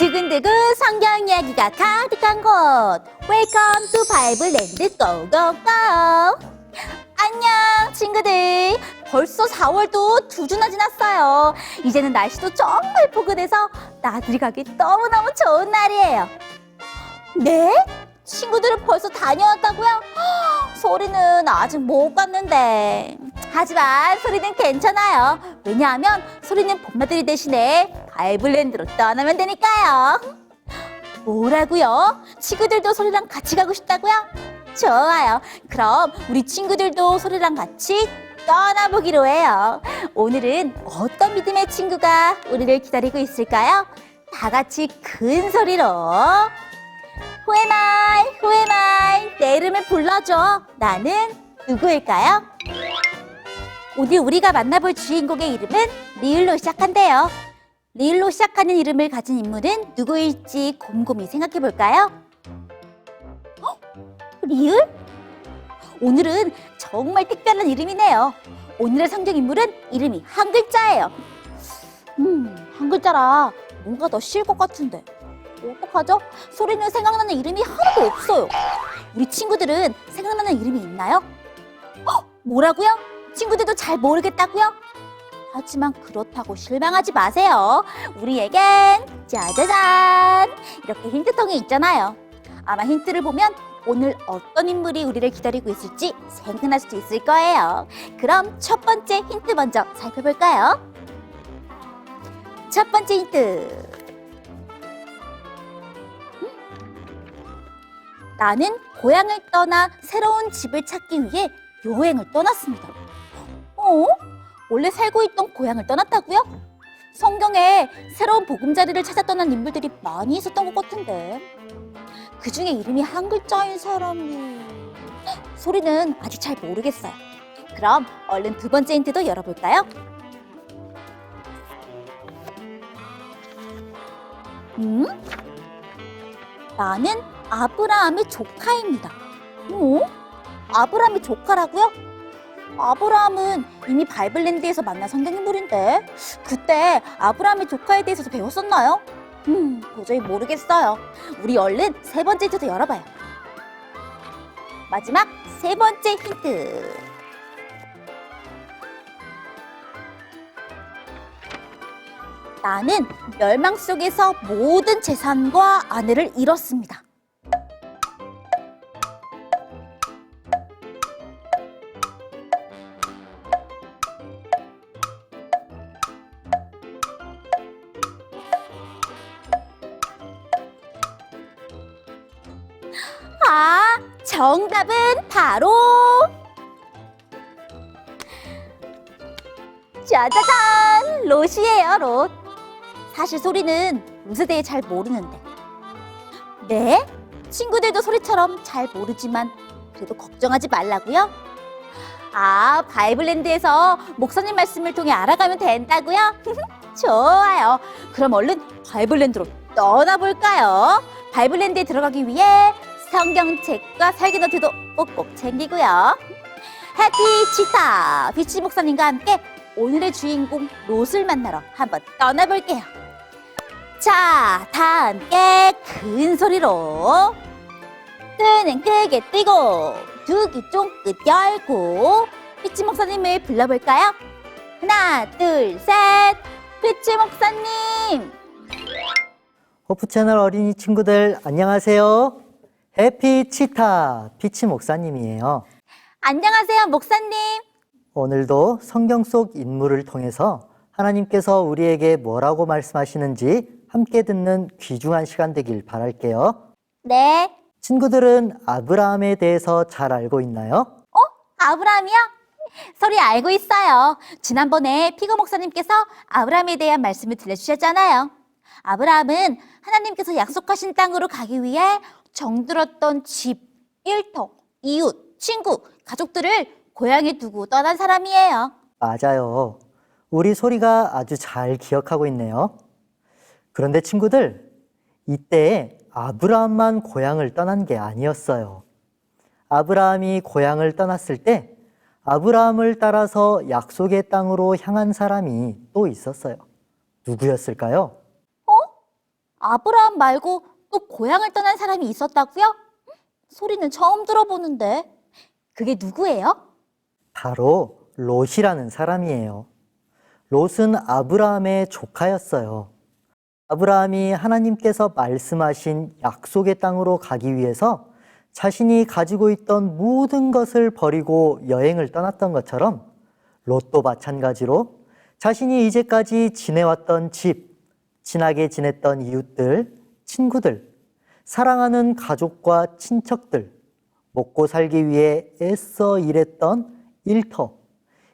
두근두근 성경 이야기가 가득한 곳 웰컴 투 바이블랜드 고고고. 안녕 친구들, 벌써 4월도 2주나 지났어요. 이제는 날씨도 정말 포근해서 나들이 가기 너무너무 좋은 날이에요. 네? 친구들은 벌써 다녀왔다고요? 소리는 아직 못 갔는데. 하지만 소리는 괜찮아요. 왜냐하면 소리는 봄나들이 대신에 바이블랜드로 떠나면 되니까요. 뭐라고요? 친구들도 소리랑 같이 가고 싶다고요? 좋아요. 그럼 우리 친구들도 소리랑 같이 떠나보기로 해요. 오늘은 어떤 믿음의 친구가 우리를 기다리고 있을까요? 다 같이 큰 소리로 Who am I? Who am I? 내 이름을 불러줘. 나는 누구일까요? 오늘 우리가 만나볼 주인공의 이름은 리을로 시작한대요. 리을로 시작하는 이름을 가진 인물은 누구일지 곰곰이 생각해 볼까요? 리을? 오늘은 정말 특별한 이름이네요. 오늘의 성경 인물은 이름이 한 글자예요. 한 글자라 뭔가 더 쉬울 것 같은데 어떡하죠? 소리는 생각나는 이름이 하나도 없어요. 우리 친구들은 생각나는 이름이 있나요? 뭐라고요? 친구들도 잘 모르겠다고요? 하지만 그렇다고 실망하지 마세요. 우리에겐 짜자잔! 이렇게 힌트통이 있잖아요. 아마 힌트를 보면 오늘 어떤 인물이 우리를 기다리고 있을지 생각날 수도 있을 거예요. 그럼 첫 번째 힌트 먼저 살펴볼까요? 첫 번째 힌트. 나는 고향을 떠나 새로운 집을 찾기 위해 여행을 떠났습니다. 원래 살고 있던 고향을 떠났다고요? 성경에 새로운 보금자리를 찾아 떠난 인물들이 많이 있었던 것 같은데 그 중에 이름이 한 글자인 사람이... 소리는 아직 잘 모르겠어요. 그럼 얼른 두 번째 힌트도 열어볼까요? 나는 아브라함의 조카입니다. 아브라함의 조카라고요? 아브라함은 이미 바이블랜드에서 만난 성경인물인데 그때 아브라함의 조카에 대해서도 배웠었나요? 도저히 모르겠어요. 우리 얼른 세 번째 힌트도 열어봐요. 마지막 세 번째 힌트. 나는 멸망 속에서 모든 재산과 아내를 잃었습니다. 정답은 바로 짜자잔! 롯이에요, 롯. 사실 소리는 롯에 대해 잘 모르는데. 네? 친구들도 소리처럼 잘 모르지만 그래도 걱정하지 말라고요? 바이블랜드에서 목사님 말씀을 통해 알아가면 된다고요? 좋아요. 그럼 얼른 바이블랜드로 떠나볼까요? 바이블랜드에 들어가기 위해 성경책과 살기노트도 꼭꼭 챙기고요. 해피 치타 비치 목사님과 함께 오늘의 주인공 롯을 만나러 한번 떠나볼게요. 자, 다 함께 큰 소리로 뜨는 크게 뜨고 두 귀 쫑긋 열고 비치 목사님을 불러볼까요? 하나, 둘, 셋! 비치 목사님! 호프채널 어린이 친구들 안녕하세요. 해피 치타 피치 목사님이에요. 안녕하세요, 목사님. 오늘도 성경 속 인물을 통해서 하나님께서 우리에게 뭐라고 말씀하시는지 함께 듣는 귀중한 시간 되길 바랄게요. 네. 친구들은 아브라함에 대해서 잘 알고 있나요? 아브라함이요? 소리 알고 있어요. 지난번에 피고 목사님께서 아브라함에 대한 말씀을 들려주셨잖아요. 아브라함은 하나님께서 약속하신 땅으로 가기 위해 정들었던 집, 일터, 이웃, 친구, 가족들을 고향에 두고 떠난 사람이에요. 맞아요. 우리 소리가 아주 잘 기억하고 있네요. 그런데 친구들, 이때 아브라함만 고향을 떠난 게 아니었어요. 아브라함이 고향을 떠났을 때 아브라함을 따라서 약속의 땅으로 향한 사람이 또 있었어요. 누구였을까요? 아브라함 말고 또 고향을 떠난 사람이 있었다고요? 소리는 처음 들어보는데. 그게 누구예요? 바로 롯이라는 사람이에요. 롯은 아브라함의 조카였어요. 아브라함이 하나님께서 말씀하신 약속의 땅으로 가기 위해서 자신이 가지고 있던 모든 것을 버리고 여행을 떠났던 것처럼 롯도 마찬가지로 자신이 이제까지 지내왔던 집, 친하게 지냈던 이웃들, 친구들, 사랑하는 가족과 친척들, 먹고 살기 위해 애써 일했던 일터,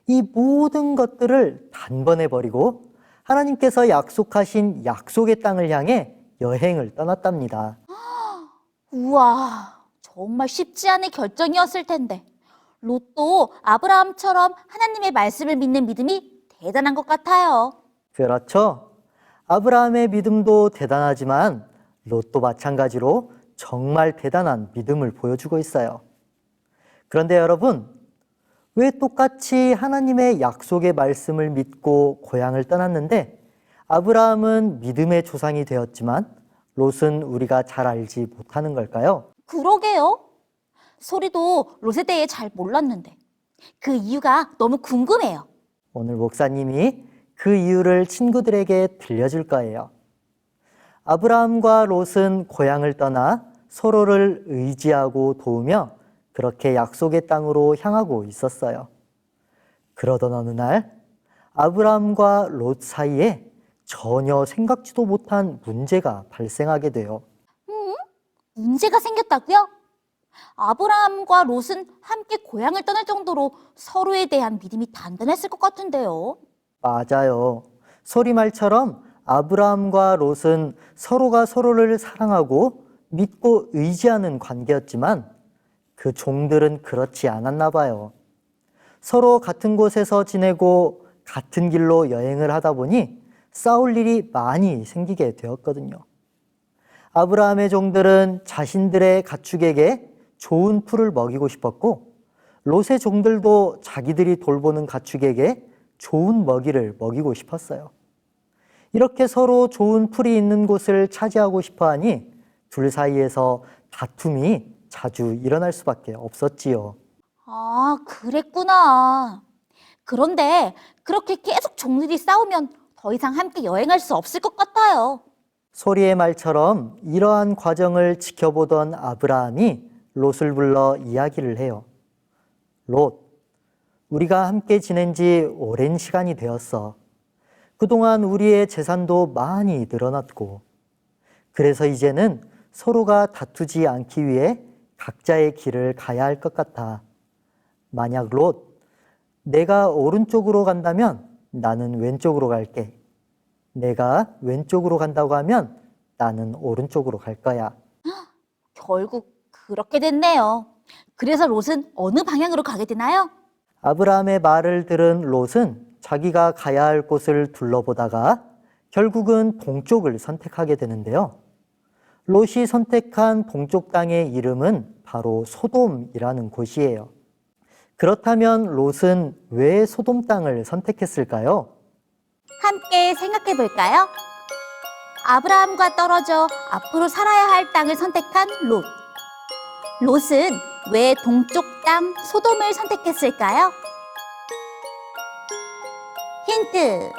이 모든 것들을 단번에 버리고 하나님께서 약속하신 약속의 땅을 향해 여행을 떠났답니다. 우와, 정말 쉽지 않은 결정이었을 텐데. 롯도 아브라함처럼 하나님의 말씀을 믿는 믿음이 대단한 것 같아요. 그렇죠? 아브라함의 믿음도 대단하지만 롯도 마찬가지로 정말 대단한 믿음을 보여주고 있어요. 그런데 여러분, 왜 똑같이 하나님의 약속의 말씀을 믿고 고향을 떠났는데 아브라함은 믿음의 조상이 되었지만 롯은 우리가 잘 알지 못하는 걸까요? 그러게요. 소리도 롯에 대해 잘 몰랐는데 그 이유가 너무 궁금해요. 오늘 목사님이 그 이유를 친구들에게 들려줄 거예요. 아브라함과 롯은 고향을 떠나 서로를 의지하고 도우며 그렇게 약속의 땅으로 향하고 있었어요. 그러던 어느 날 아브라함과 롯 사이에 전혀 생각지도 못한 문제가 발생하게 돼요. 문제가 생겼다고요? 아브라함과 롯은 함께 고향을 떠날 정도로 서로에 대한 믿음이 단단했을 것 같은데요. 맞아요. 소리말처럼 아브라함과 롯은 서로가 서로를 사랑하고 믿고 의지하는 관계였지만 그 종들은 그렇지 않았나 봐요. 서로 같은 곳에서 지내고 같은 길로 여행을 하다 보니 싸울 일이 많이 생기게 되었거든요. 아브라함의 종들은 자신들의 가축에게 좋은 풀을 먹이고 싶었고 롯의 종들도 자기들이 돌보는 가축에게 좋은 먹이를 먹이고 싶었어요. 이렇게 서로 좋은 풀이 있는 곳을 차지하고 싶어 하니 둘 사이에서 다툼이 자주 일어날 수밖에 없었지요. 아, 그랬구나. 그런데 그렇게 계속 종들이 싸우면 더 이상 함께 여행할 수 없을 것 같아요. 소리의 말처럼 이러한 과정을 지켜보던 아브라함이 롯을 불러 이야기를 해요. 롯, 우리가 함께 지낸 지 오랜 시간이 되었어. 그동안 우리의 재산도 많이 늘어났고, 그래서 이제는 서로가 다투지 않기 위해 각자의 길을 가야 할 것 같아. 만약 롯, 내가 오른쪽으로 간다면 나는 왼쪽으로 갈게. 내가 왼쪽으로 간다고 하면 나는 오른쪽으로 갈 거야. 결국 그렇게 됐네요. 그래서 롯은 어느 방향으로 가게 되나요? 아브라함의 말을 들은 롯은 자기가 가야 할 곳을 둘러보다가 결국은 동쪽을 선택하게 되는데요. 롯이 선택한 동쪽 땅의 이름은 바로 소돔이라는 곳이에요. 그렇다면 롯은 왜 소돔 땅을 선택했을까요? 함께 생각해 볼까요? 아브라함과 떨어져 앞으로 살아야 할 땅을 선택한 롯. 롯은 왜 동쪽 땅 소돔을 선택했을까요? 힌트.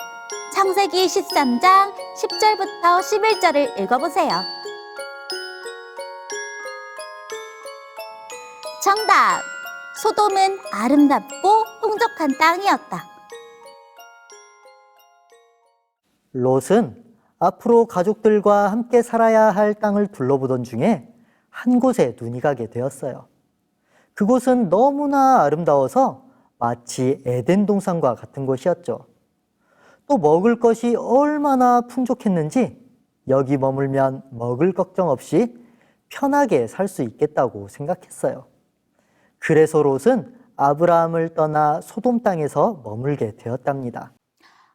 창세기 13장 10절부터 11절을 읽어보세요. 정답! 소돔은 아름답고 풍족한 땅이었다. 롯은 앞으로 가족들과 함께 살아야 할 땅을 둘러보던 중에 한 곳에 눈이 가게 되었어요. 그곳은 너무나 아름다워서 마치 에덴 동산과 같은 곳이었죠. 또 먹을 것이 얼마나 풍족했는지 여기 머물면 먹을 걱정 없이 편하게 살 수 있겠다고 생각했어요. 그래서 롯은 아브라함을 떠나 소돔 땅에서 머물게 되었답니다.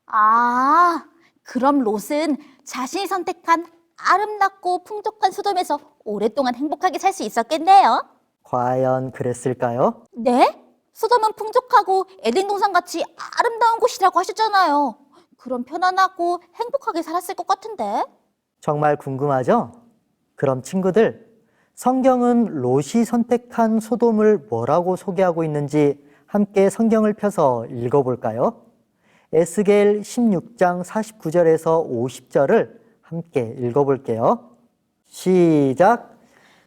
아, 그럼 롯은 자신이 선택한 아름답고 풍족한 소돔에서 오랫동안 행복하게 살 수 있었겠네요. 과연 그랬을까요? 네? 소돔은 풍족하고 에덴 동산같이 아름다운 곳이라고 하셨잖아요. 그럼 편안하고 행복하게 살았을 것 같은데. 정말 궁금하죠? 그럼 친구들, 성경은 롯이 선택한 소돔을 뭐라고 소개하고 있는지 함께 성경을 펴서 읽어볼까요? 에스겔 16장 49절에서 50절을 함께 읽어볼게요. 시작!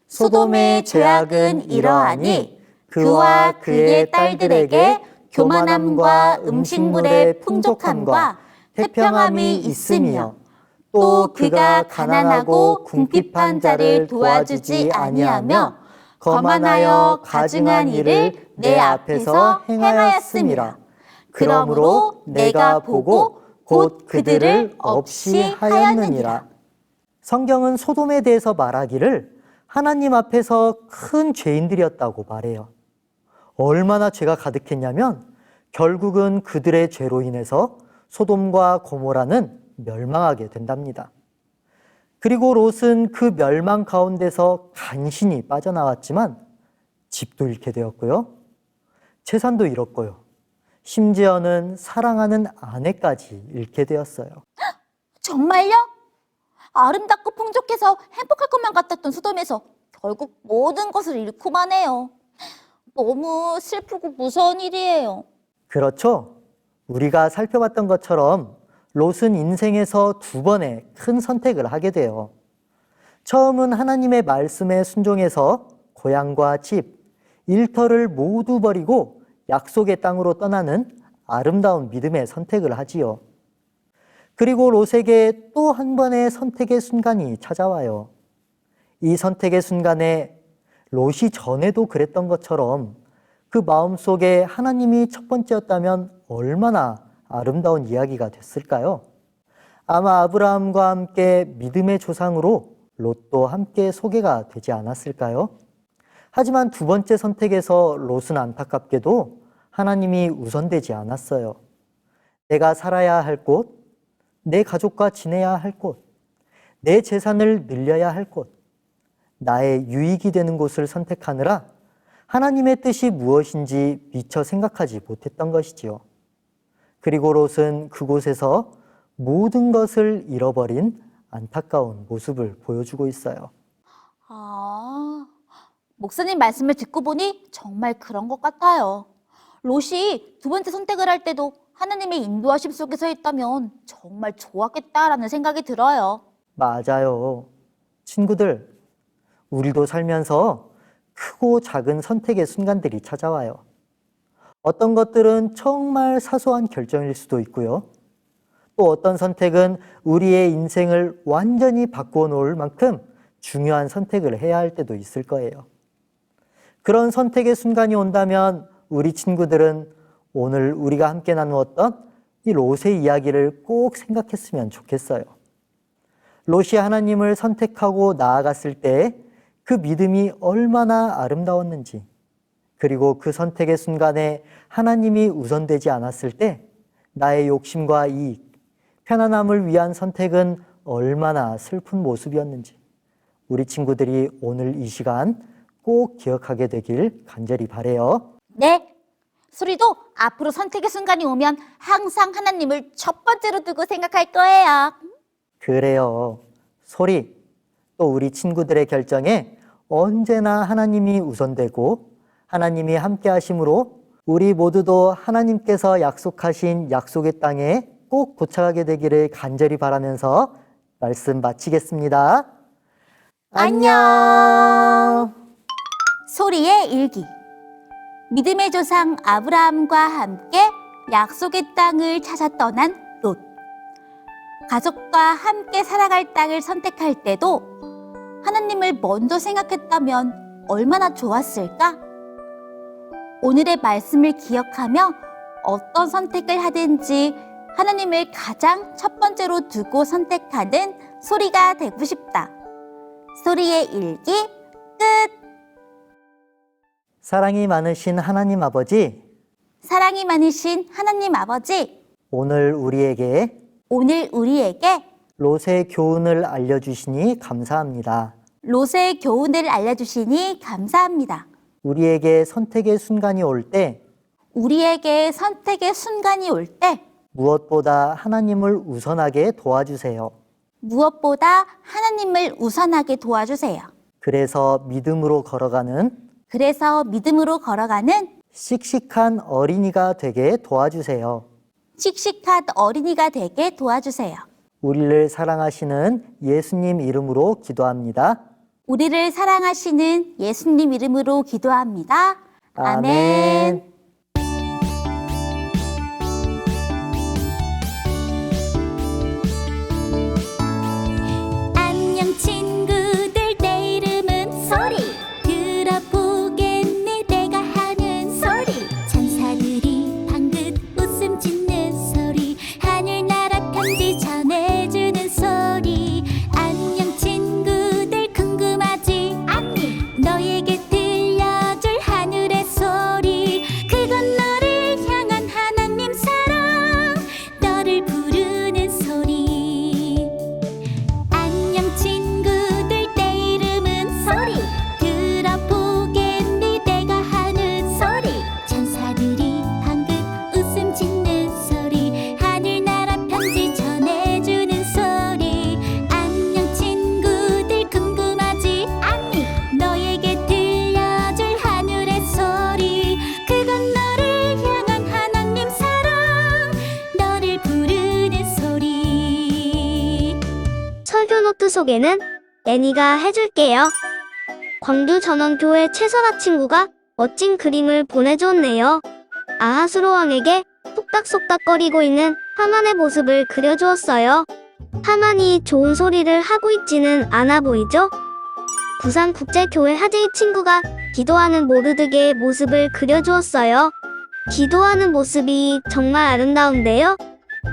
소돔의 죄악은 이러하니 그와 그의 딸들에게 교만함과 음식물의 풍족함과 태평함이 있으며 또 그가 가난하고 궁핍한 자를 도와주지 아니하며 거만하여 가증한 일을 내 앞에서 행하였음이라. 그러므로 내가 보고 곧 그들을 없이 하였느니라. 성경은 소돔에 대해서 말하기를 하나님 앞에서 큰 죄인들이었다고 말해요. 얼마나 죄가 가득했냐면 결국은 그들의 죄로 인해서 소돔과 고모라는 멸망하게 된답니다. 그리고 롯은 그 멸망 가운데서 간신히 빠져나왔지만 집도 잃게 되었고요. 재산도 잃었고요. 심지어는 사랑하는 아내까지 잃게 되었어요. 정말요? 아름답고 풍족해서 행복할 것만 같았던 소돔에서 결국 모든 것을 잃고만 해요. 너무 슬프고 무서운 일이에요. 그렇죠? 우리가 살펴봤던 것처럼 롯은 인생에서 두 번의 큰 선택을 하게 돼요. 처음은 하나님의 말씀에 순종해서 고향과 집, 일터를 모두 버리고 약속의 땅으로 떠나는 아름다운 믿음의 선택을 하지요. 그리고 롯에게 또 한 번의 선택의 순간이 찾아와요. 이 선택의 순간에 롯이 전에도 그랬던 것처럼 그 마음속에 하나님이 첫 번째였다면 얼마나 아름다운 이야기가 됐을까요? 아마 아브라함과 함께 믿음의 조상으로 롯도 함께 소개가 되지 않았을까요? 하지만 두 번째 선택에서 롯은 안타깝게도 하나님이 우선되지 않았어요. 내가 살아야 할 곳, 내 가족과 지내야 할 곳, 내 재산을 늘려야 할 곳, 나의 유익이 되는 곳을 선택하느라 하나님의 뜻이 무엇인지 미처 생각하지 못했던 것이지요. 그리고 롯은 그곳에서 모든 것을 잃어버린 안타까운 모습을 보여주고 있어요. 목사님 말씀을 듣고 보니 정말 그런 것 같아요. 롯이 두 번째 선택을 할 때도 하나님의 인도하심 속에서 했다면 정말 좋았겠다라는 생각이 들어요. 맞아요. 친구들, 우리도 살면서 크고 작은 선택의 순간들이 찾아와요. 어떤 것들은 정말 사소한 결정일 수도 있고요. 또 어떤 선택은 우리의 인생을 완전히 바꾸어 놓을 만큼 중요한 선택을 해야 할 때도 있을 거예요. 그런 선택의 순간이 온다면 우리 친구들은 오늘 우리가 함께 나누었던 이 롯의 이야기를 꼭 생각했으면 좋겠어요. 롯이 하나님을 선택하고 나아갔을 때 그 믿음이 얼마나 아름다웠는지, 그리고 그 선택의 순간에 하나님이 우선되지 않았을 때 나의 욕심과 이익, 편안함을 위한 선택은 얼마나 슬픈 모습이었는지 우리 친구들이 오늘 이 시간 꼭 기억하게 되길 간절히 바라요. 네, 소리도 앞으로 선택의 순간이 오면 항상 하나님을 첫 번째로 두고 생각할 거예요. 그래요. 소리, 또 우리 친구들의 결정에 언제나 하나님이 우선되고 하나님이 함께 하심으로 우리 모두도 하나님께서 약속하신 약속의 땅에 꼭 도착하게 되기를 간절히 바라면서 말씀 마치겠습니다. 안녕. 소리의 일기. 믿음의 조상 아브라함과 함께 약속의 땅을 찾아 떠난 롯. 가족과 함께 살아갈 땅을 선택할 때도 하나님을 먼저 생각했다면 얼마나 좋았을까? 오늘의 말씀을 기억하며 어떤 선택을 하든지 하나님을 가장 첫 번째로 두고 선택하는 소리가 되고 싶다. 소리의 일기 끝. 사랑이 많으신 하나님 아버지, 사랑이 많으신 하나님 아버지, 오늘 우리에게 롯의 교훈을 알려주시니 감사합니다. 롯의 교훈을 알려주시니 감사합니다. 우리에게 선택의 순간이 올 때 무엇보다 하나님을 우선하게 도와주세요. 무엇보다 하나님을 우선하게 도와주세요. 그래서 믿음으로 걸어가는 씩씩한 어린이가 되게 도와주세요. 씩씩한 어린이가 되게 도와주세요. 우리를 사랑하시는 예수님 이름으로 기도합니다. 우리를 사랑하시는 예수님 이름으로 기도합니다. 아멘. 안녕 친구들, 내 이름은 소리. 들어보겠니 내가 하는 소리. 천사들이 방긋 웃음 짓는 소리. 하늘나라 편지 전해주는 소리. 안녕 친구들, 궁금하지 않니? 너에게 들려줄 하늘의 소리. 그건 너를 향한 하나님 사랑, 너를 부르는 소리. 안녕 친구들, 내 이름은 소리. 들어보겠니 내가 하는 소리. 천사들이 방긋 웃음 짓는 소리. 하늘나라 편지 전해주는 소리. 안녕 친구들, 궁금하지 않니? 너에게 들려줄 하늘의 소리. 그건 너를 향한 하나님 사랑, 너를 부르는 소리. 설교 노트 소개는 애니가 해줄게요. 광주 전원교회 최설아 친구가 멋진 그림을 보내주었네요. 아하수로 왕에게 속닥속닥거리고 있는 하만의 모습을 그려주었어요. 하만이 좋은 소리를 하고 있지는 않아 보이죠? 부산국제교회 하재희 친구가 기도하는 모르드게의 모습을 그려주었어요. 기도하는 모습이 정말 아름다운데요.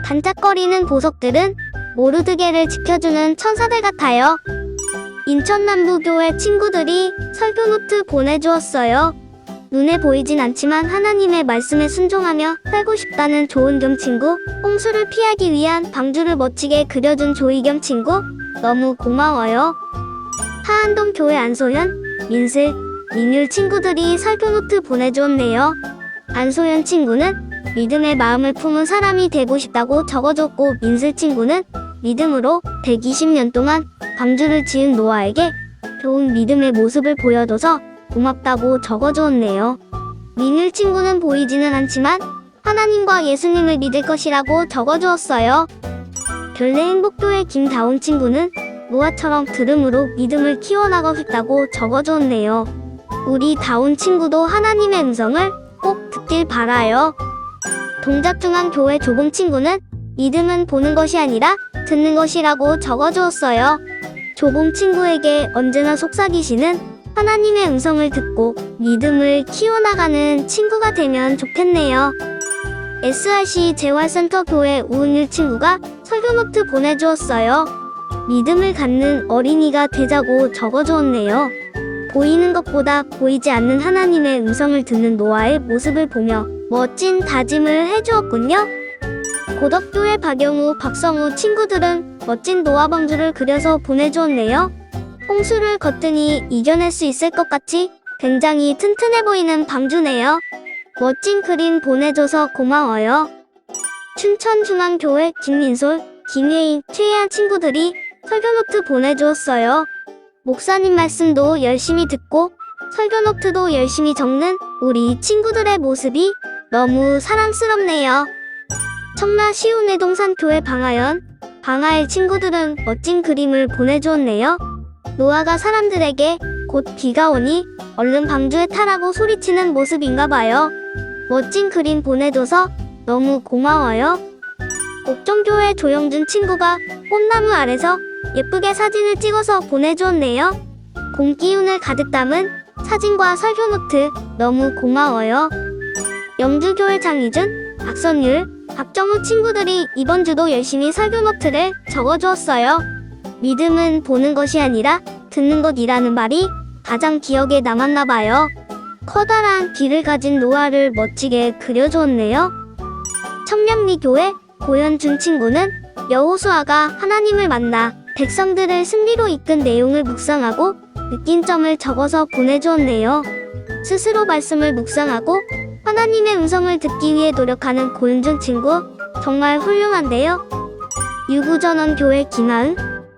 반짝거리는 보석들은 모르드게를 지켜주는 천사들 같아요. 인천남부교회 친구들이 설교노트 보내주었어요. 눈에 보이진 않지만 하나님의 말씀에 순종하며 살고 싶다는 조은경 친구, 홍수를 피하기 위한 방주를 멋지게 그려준 조이겸 친구, 너무 고마워요. 하안동 교회 안소연, 민슬, 민율 친구들이 설교노트 보내주었네요. 안소연 친구는 믿음의 마음을 품은 사람이 되고 싶다고 적어줬고, 민슬 친구는 믿음으로 120년 동안 방주를 지은 노아에게 좋은 믿음의 모습을 보여줘서 고맙다고 적어주었네요. 민율 친구는 보이지는 않지만 하나님과 예수님을 믿을 것이라고 적어주었어요. 별내행복교회 김다운 친구는 노아처럼 들음으로 믿음을 키워나가고 싶다고 적어주었네요. 우리 다운 친구도 하나님의 음성을 꼭 듣길 바라요. 동작중앙교회 조봉 친구는 믿음은 보는 것이 아니라 듣는 것이라고 적어주었어요. 조봉 친구에게 언제나 속삭이시는 하나님의 음성을 듣고 믿음을 키워나가는 친구가 되면 좋겠네요. SRC 재활센터 교회 우은율 친구가 설교노트 보내주었어요. 믿음을 갖는 어린이가 되자고 적어주었네요. 보이는 것보다 보이지 않는 하나님의 음성을 듣는 노아의 모습을 보며 멋진 다짐을 해주었군요. 고덕교회 박영우, 박성우 친구들은 멋진 노아 방주를 그려서 보내주었네요. 홍수를 거뜬히 이겨낼 수 있을 것 같이 굉장히 튼튼해 보이는 방주네요. 멋진 그림 보내줘서 고마워요. 춘천중앙교회 김민솔, 김혜인, 최혜한 친구들이 설교노트 보내주었어요. 목사님 말씀도 열심히 듣고 설교노트도 열심히 적는 우리 친구들의 모습이 너무 사랑스럽네요. 청라 시운회동산교회 방하연, 방하엘 친구들은 멋진 그림을 보내주었네요. 노아가 사람들에게 곧 비가 오니 얼른 방주에 타라고 소리치는 모습인가봐요. 멋진 그림 보내줘서 너무 고마워요. 옥정교회 조영준 친구가 꽃나무 아래서 예쁘게 사진을 찍어서 보내주었네요. 봄 기운을 가득 담은 사진과 설교노트 너무 고마워요. 영주교회 장희준, 박선율, 박정우 친구들이 이번 주도 열심히 설교노트를 적어주었어요. 믿음은 보는 것이 아니라 듣는 것이라는 말이 가장 기억에 남았나봐요. 커다란 귀를 가진 노아를 멋지게 그려주었네요. 청량리교회 고현준 친구는 여호수아가 하나님을 만나 백성들을 승리로 이끈 내용을 묵상하고 느낀 점을 적어서 보내주었네요. 스스로 말씀을 묵상하고 하나님의 음성을 듣기 위해 노력하는 고윤준 친구, 정말 훌륭한데요. 유구전원교회 김하은,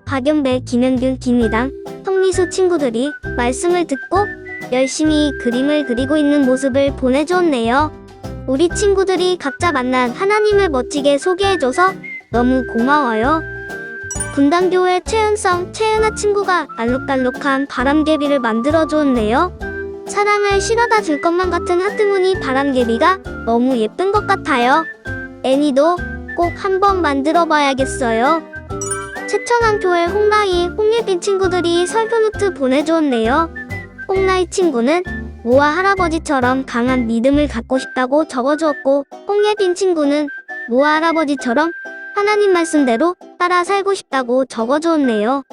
박연배, 김현균, 김미당, 성미수 친구들이 말씀을 듣고 열심히 그림을 그리고 있는 모습을 보내주었네요. 우리 친구들이 각자 만난 하나님을 멋지게 소개해줘서 너무 고마워요. 분당교회 최은성, 최은아 친구가 알록달록한 바람개비를 만들어주었네요. 사랑을 실어다 줄 것만 같은 하트무늬 바람개비가 너무 예쁜 것 같아요. 애니도 꼭 한번 만들어봐야겠어요. 최천안교회 홍라이, 홍예빈 친구들이 설교노트 보내주었네요. 홍라이 친구는 모아 할아버지처럼 강한 믿음을 갖고 싶다고 적어주었고, 홍예빈 친구는 모아 할아버지처럼 하나님 말씀대로 따라 살고 싶다고 적어주었네요.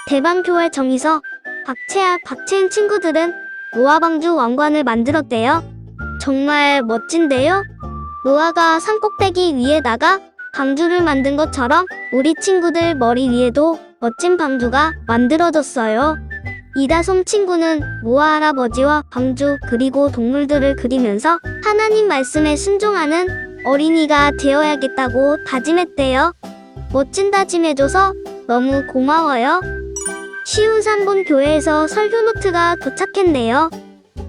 대방교회 정희서, 박채아, 박채은 친구들은 노아방주 왕관을 만들었대요. 정말 멋진데요? 노아가 산꼭대기 위에다가 방주를 만든 것처럼 우리 친구들 머리 위에도 멋진 방주가 만들어졌어요. 이다솜 친구는 노아 할아버지와 방주 그리고 동물들을 그리면서 하나님 말씀에 순종하는 어린이가 되어야겠다고 다짐했대요. 멋진 다짐해줘서 너무 고마워요. 시운산본 교회에서 설교노트가 도착했네요.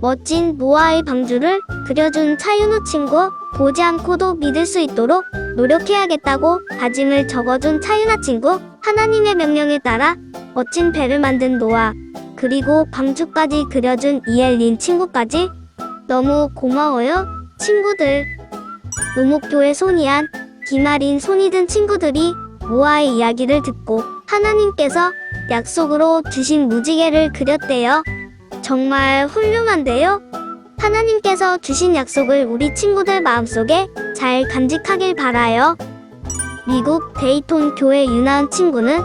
멋진 노아의 방주를 그려준 차윤우 친구, 보지 않고도 믿을 수 있도록 노력해야겠다고 다짐을 적어준 차윤아 친구, 하나님의 명령에 따라 멋진 배를 만든 노아, 그리고 방주까지 그려준 이엘린 친구까지 너무 고마워요, 친구들. 노목교회 손이안, 김아린, 손이 든 친구들이 노아의 이야기를 듣고 하나님께서 약속으로 주신 무지개를 그렸대요. 정말 훌륭한데요? 하나님께서 주신 약속을 우리 친구들 마음속에 잘 간직하길 바라요. 미국 데이톤 교회 유나은 친구는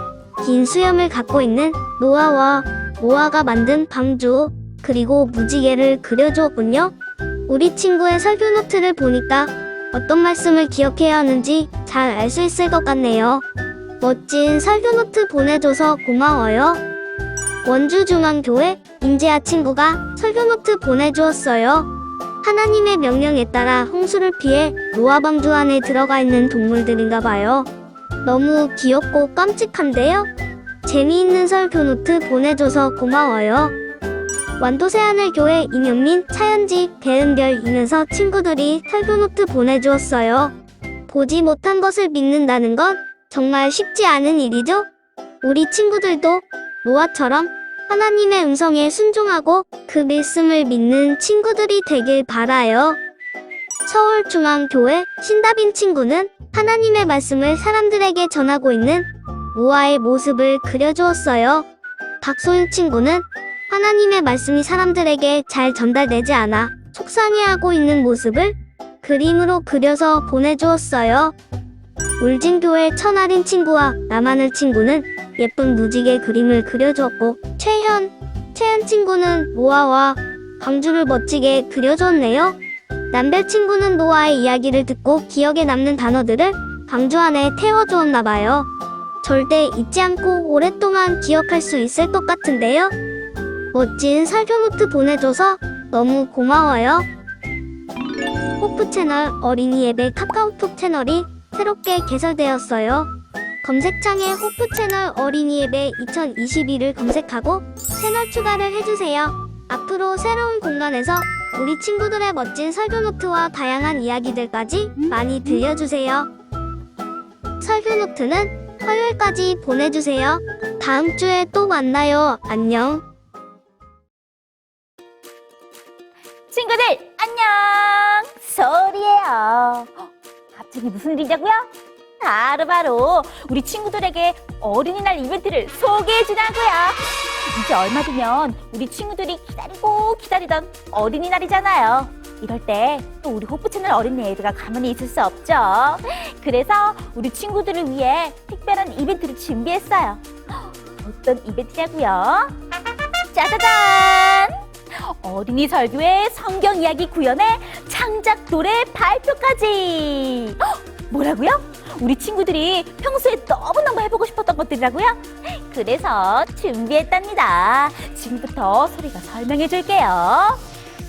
긴 수염을 갖고 있는 노아와 노아가 만든 방주 그리고 무지개를 그려주었군요. 우리 친구의 설교노트를 보니까 어떤 말씀을 기억해야 하는지 잘 알 수 있을 것 같네요. 멋진 설교노트 보내줘서 고마워요. 원주중앙교회 임재아 친구가 설교노트 보내주었어요. 하나님의 명령에 따라 홍수를 피해 노아방주 안에 들어가 있는 동물들인가 봐요. 너무 귀엽고 깜찍한데요? 재미있는 설교노트 보내줘서 고마워요. 완도새하늘교회 임현민, 차현지, 배은별, 이면서 친구들이 설교노트 보내주었어요. 보지 못한 것을 믿는다는 건 정말 쉽지 않은 일이죠? 우리 친구들도 노아처럼 하나님의 음성에 순종하고 그 말씀을 믿는 친구들이 되길 바라요. 서울중앙교회 신다빈 친구는 하나님의 말씀을 사람들에게 전하고 있는 노아의 모습을 그려주었어요. 박소윤 친구는 하나님의 말씀이 사람들에게 잘 전달되지 않아 속상해하고 있는 모습을 그림으로 그려서 보내주었어요. 울진교회 천아린 친구와 남하늘 친구는 예쁜 무지개 그림을 그려주었고, 최현 친구는 노아와 방주를 멋지게 그려주었네요. 남별 친구는 노아의 이야기를 듣고 기억에 남는 단어들을 방주 안에 태워주었나봐요. 절대 잊지 않고 오랫동안 기억할 수 있을 것 같은데요. 멋진 설교노트 보내줘서 너무 고마워요. 호프채널 어린이 예배 카카오톡 채널이 새롭게 개설되었어요. 검색창에 호프채널 어린이 예배 2022를 검색하고 채널 추가를 해주세요. 앞으로 새로운 공간에서 우리 친구들의 멋진 설교노트와 다양한 이야기들까지 많이 들려주세요. 설교노트는 화요일까지 보내주세요. 다음 주에 또 만나요. 안녕. 친구들 안녕, 소리예요. 갑자기 무슨 일이냐고요? 바로 우리 친구들에게 어린이날 이벤트를 소개해주자고요. 이제 얼마 뒤면 우리 친구들이 기다리고 기다리던 어린이날이잖아요. 이럴 때 또 우리 호프채널 어린이 애들가 가만히 있을 수 없죠. 그래서 우리 친구들을 위해 특별한 이벤트를 준비했어요. 어떤 이벤트냐고요? 짜자잔! 어린이 설교의 성경 이야기 구연의 창작 노래 발표까지! 뭐라고요? 우리 친구들이 평소에 너무너무 해보고 싶었던 것들이라고요? 그래서 준비했답니다. 지금부터 소리가 설명해 줄게요.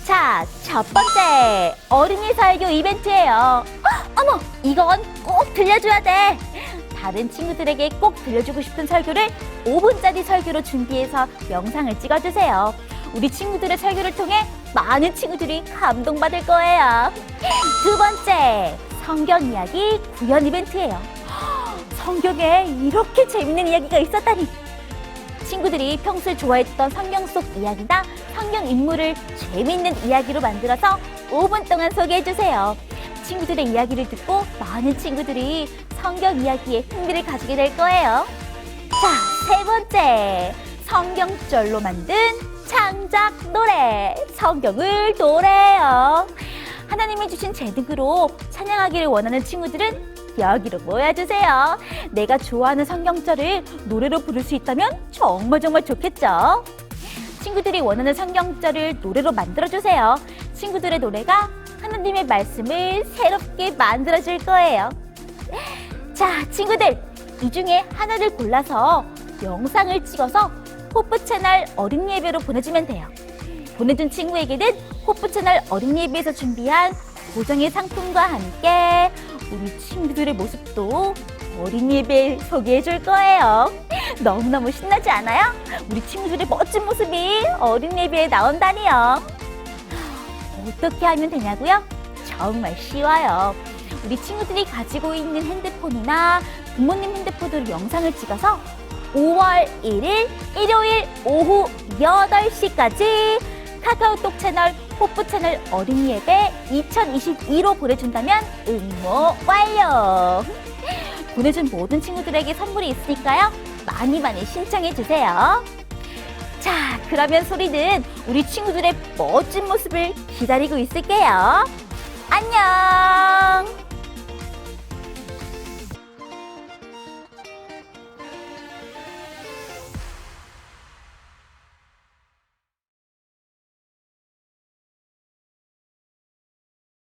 자, 첫 번째 어린이 설교 이벤트예요. 어머, 이건 꼭 들려줘야 돼. 다른 친구들에게 꼭 들려주고 싶은 설교를 5분짜리 설교로 준비해서 영상을 찍어주세요. 우리 친구들의 설교를 통해 많은 친구들이 감동받을 거예요. 두 번째, 성경 이야기 구현 이벤트예요. 성경에 이렇게 재밌는 이야기가 있었다니! 친구들이 평소에 좋아했던 성경 속 이야기나 성경 인물을 재밌는 이야기로 만들어서 5분 동안 소개해주세요. 친구들의 이야기를 듣고 많은 친구들이 성경 이야기에 흥미를 가지게 될 거예요. 자, 세 번째, 성경절로 만든 창작 노래, 성경을 노래해요. 하나님이 주신 재능으로 찬양하기를 원하는 친구들은 여기로 모여주세요. 내가 좋아하는 성경절을 노래로 부를 수 있다면 정말 좋겠죠? 친구들이 원하는 성경절을 노래로 만들어주세요. 친구들의 노래가 하나님의 말씀을 새롭게 만들어줄 거예요. 자, 친구들, 이 중에 하나를 골라서 영상을 찍어서 호프채널 어린이예배로 보내주면 돼요. 보내준 친구에게는 호프채널 어린이예배에서 준비한 고정의 상품과 함께 우리 친구들의 모습도 어린이예배에 소개해줄 거예요. 너무너무 신나지 않아요? 우리 친구들의 멋진 모습이 어린이예배에 나온다니요. 어떻게 하면 되냐고요? 정말 쉬워요. 우리 친구들이 가지고 있는 핸드폰이나 부모님 핸드폰으로 영상을 찍어서 5월 1일 일요일 오후 8시까지 카카오톡 채널 호프채널 어린이예배 2022로 보내준다면 응모 완료! 보내준 모든 친구들에게 선물이 있으니까요. 많이 신청해주세요. 자, 그러면 소리는 우리 친구들의 멋진 모습을 기다리고 있을게요. 안녕!